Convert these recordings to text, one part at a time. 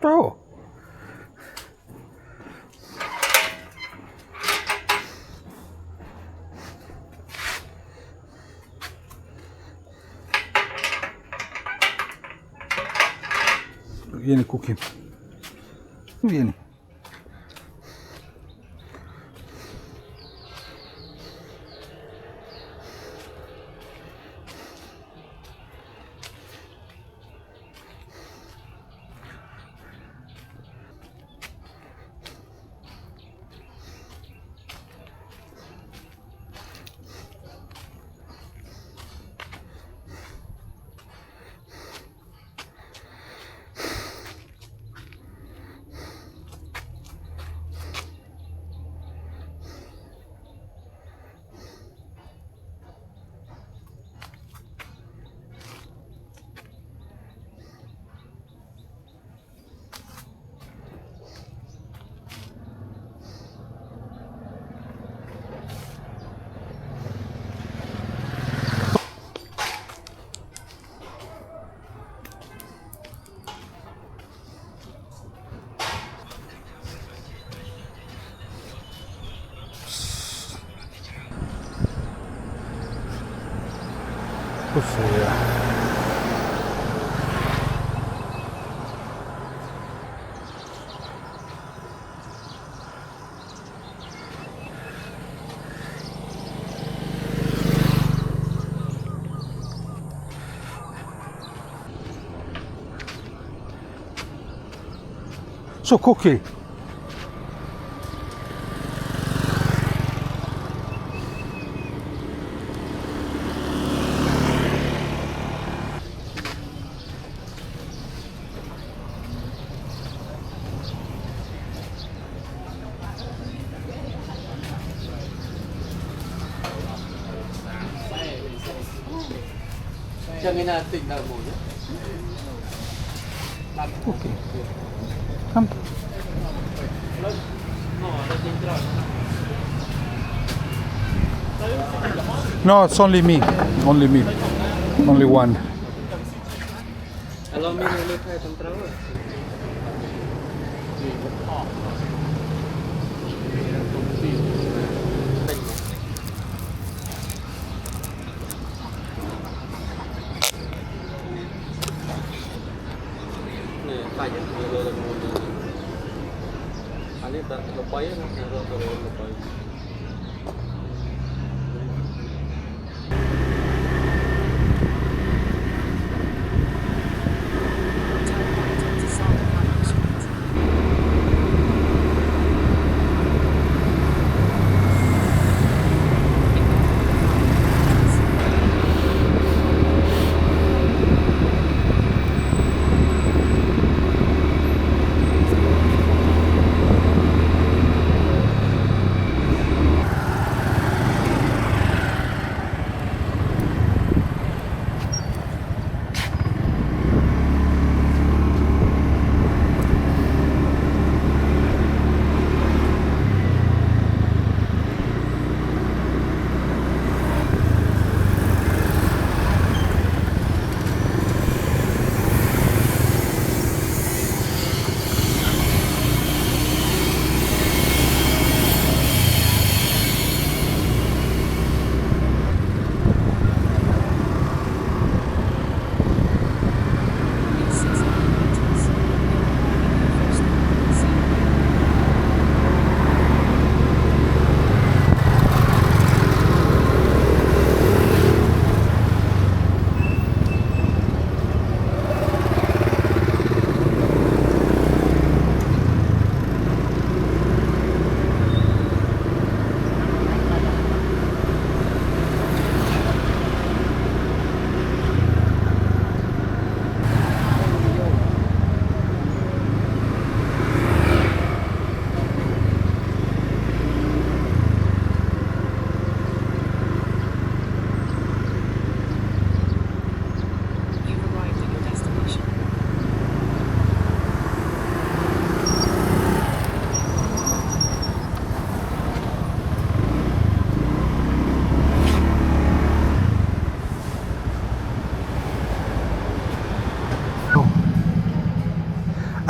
Ciao. Vieni Cookie. Vieni. Cos'era? So Cookie. Diyan natin na muna. Cookie. Come. No, it's only me. Only me. Only one. Allow me to look at ang trawa. Kaya, nilolong muna. Ano ba? Lupayan? Lupayan.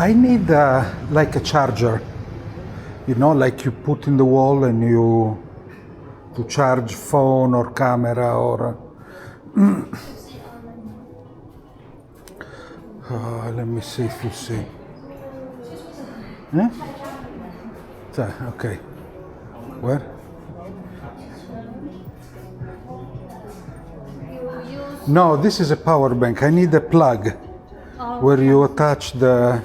I need like a charger, you know, like you put in the wall and you to charge phone or camera or. Let me see if you see. Okay. Where? No, this is a power bank. I need a plug where you attach the.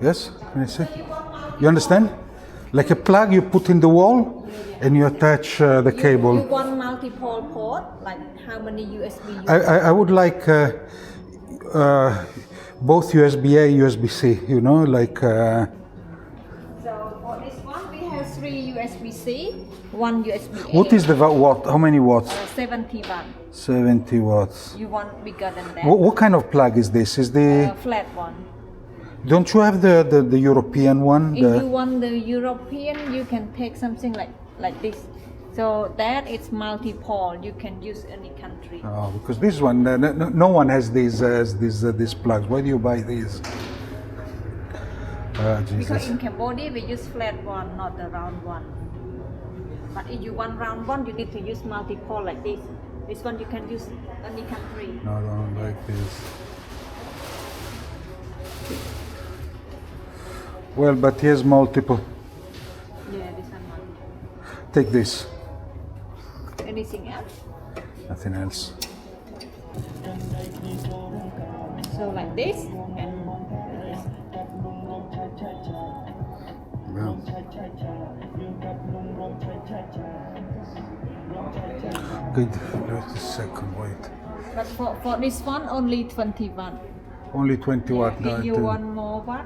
Yes? Can you see? You understand? Like a plug you put in the wall and you attach the cable. You want multiple port? Like how many USB? I would like both USB-A, USB-C, you know, like. So for this one, we have 3 USB-C, 1 USB-A. What is the watt? How many watts? 71. 70 watts. You want bigger than that? What kind of plug is this? Is the. Flat one. Don't you have the European one? If you want the European, you can take something like this. So that it's multi-pole. You can use any country. Oh, because this one, no one has these plugs. Why do you buy these? Because Jesus. in Cambodia we use flat one, not the round one. But if you want round one, you need to use multi-pole like this. This one you can use any country. No, I don't like this. Well, but here's multiple. Yeah, this one multiple. Take this. Anything else? Nothing else. So like this and Well. Good. Just a second. Wait. but for this one only 21. Only 20 watt. If you want more watt,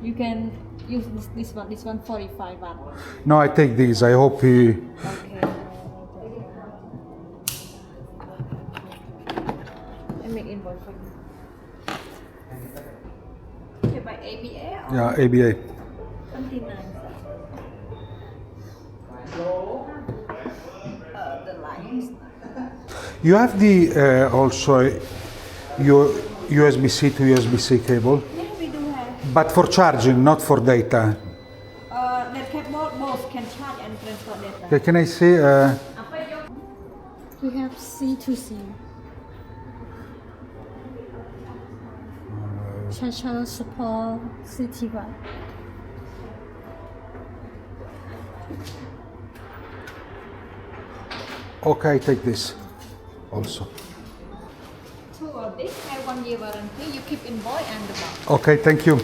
you can use this one. This one 45 watt. No, I take these. I hope he. Okay. I make invoice for you. Okay, by ABA or Yeah, ABA. 29. The lines. You have the also your USB-C to USB-C cable, Yeah, we do have. but for charging, not for data. That can both can charge and transfer data. Okay, can I see? We have C to C. Charger support CT1. Okay, take this also. 2 of this have 1 year warranty. You keep invoice and the box. Okay, thank you.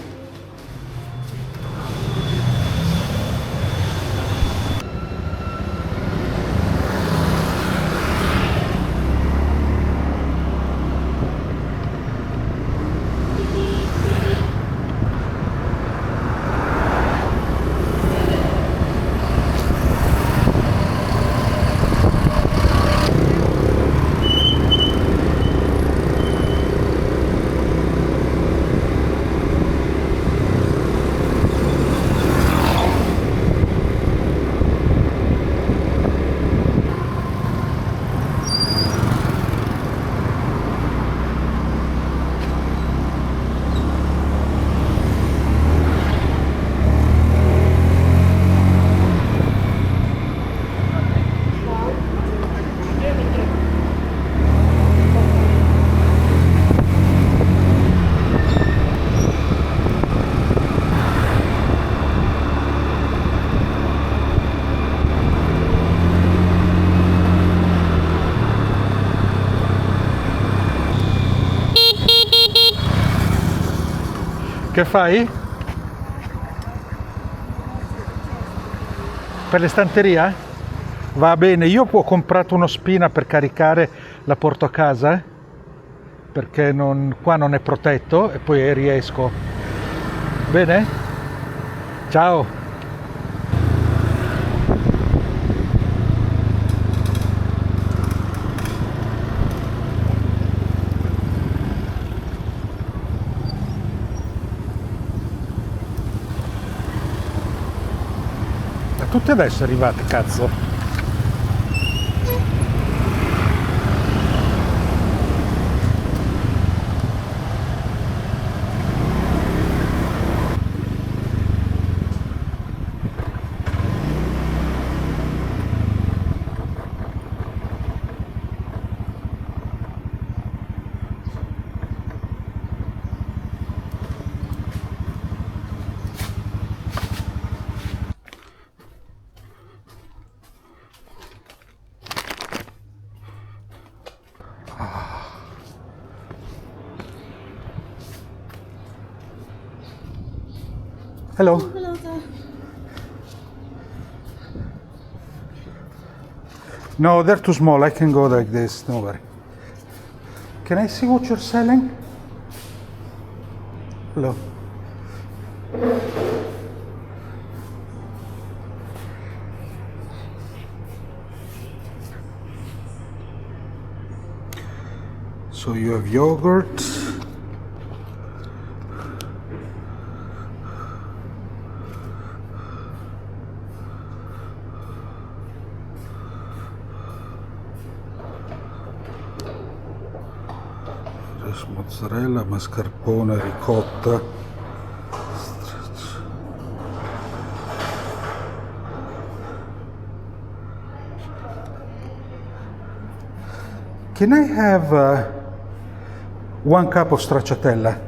Che fai? Per le stanterie? Va bene, io ho comprato uno spina per caricare, la porto a casa perché qua non è protetto e poi riesco. Bene? Ciao! Tutte adesso arrivate, cazzo. Hello. Hello, sir. No, they're too small. I can go like this. Don't worry. Can I see what you're selling? Hello. So you have yogurt. There's mozzarella, mascarpone, ricotta. Can I have one cup of stracciatella?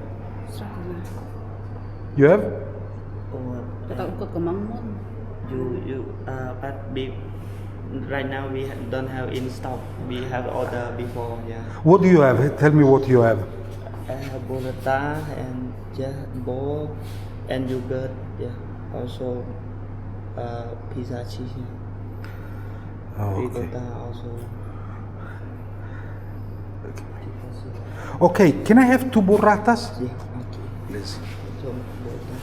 You have? Or but right now we don't have in stock. We have order before. Yeah. What do you have? Tell me what you have. I have burrata and bowl and yogurt. Yeah. Also pizza cheese. Oh, okay. Ricotta also. Okay, can I have 2 burratas? Yeah. Okay. Please. So burrata.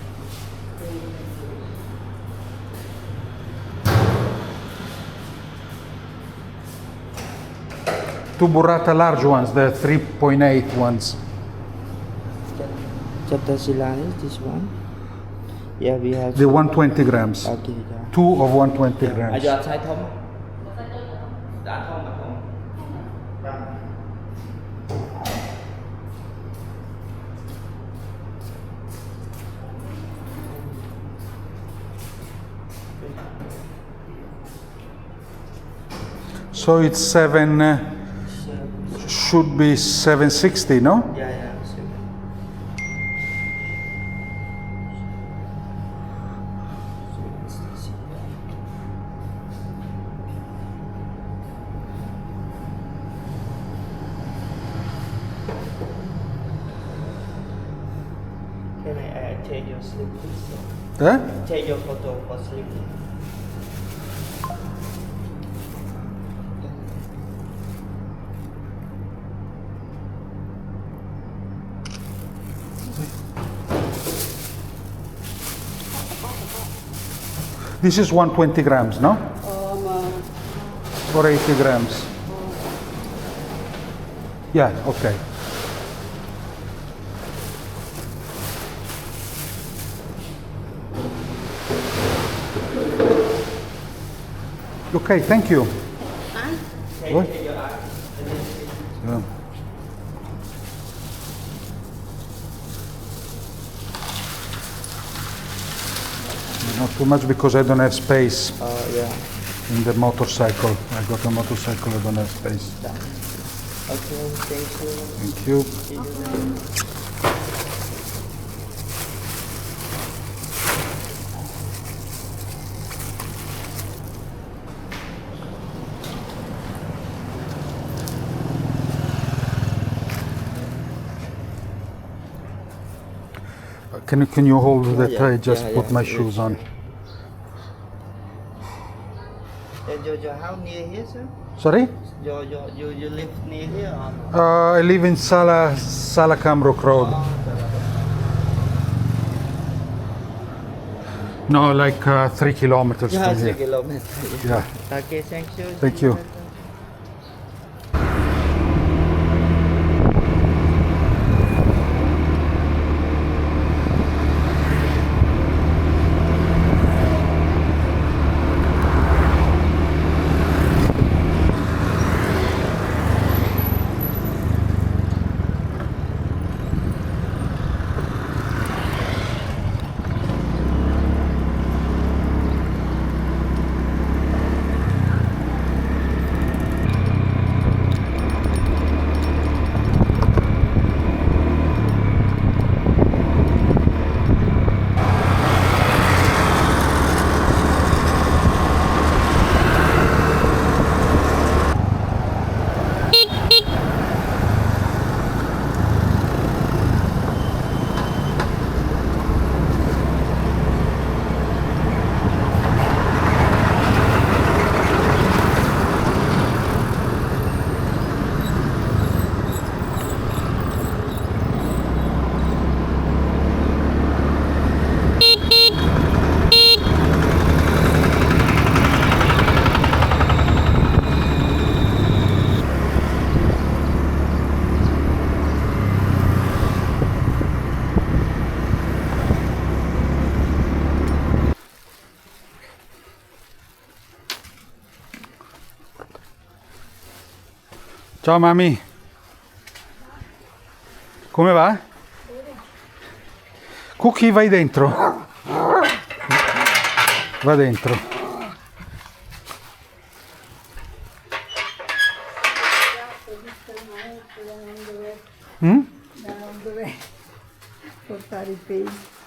Two burrata large ones, the 3.8 ones. Chapter Silani, this one. Yeah, we have. The 120 grams. Okay. Yeah. 2 of 120 grams. Giờ sai thông. Đã thông mà thông. So it's 7, should be 760, no? Yeah. Can I take your slip, please? Eh? Take your photo for slip. This is 120 grams, no? Or 80 grams? Yeah, okay. Okay, thank you. What? Yeah. Not too much because I don't have space Yeah. in the motorcycle. I got a motorcycle, I don't have space. Okay, thank you. Thank you. See you then. Can you hold that? yeah, I just yeah, put yeah, my yes, shoes on. Your house near here, sir? Sorry? You live near here or not? I live in Sala Cambrook Road. No, like 3 kilometers Yeah, from 3 here. kilometers. Yeah. Okay, thank you. Thank you. Ciao mami. Come va? Cookie, vai dentro. Va dentro. Portare i pesi.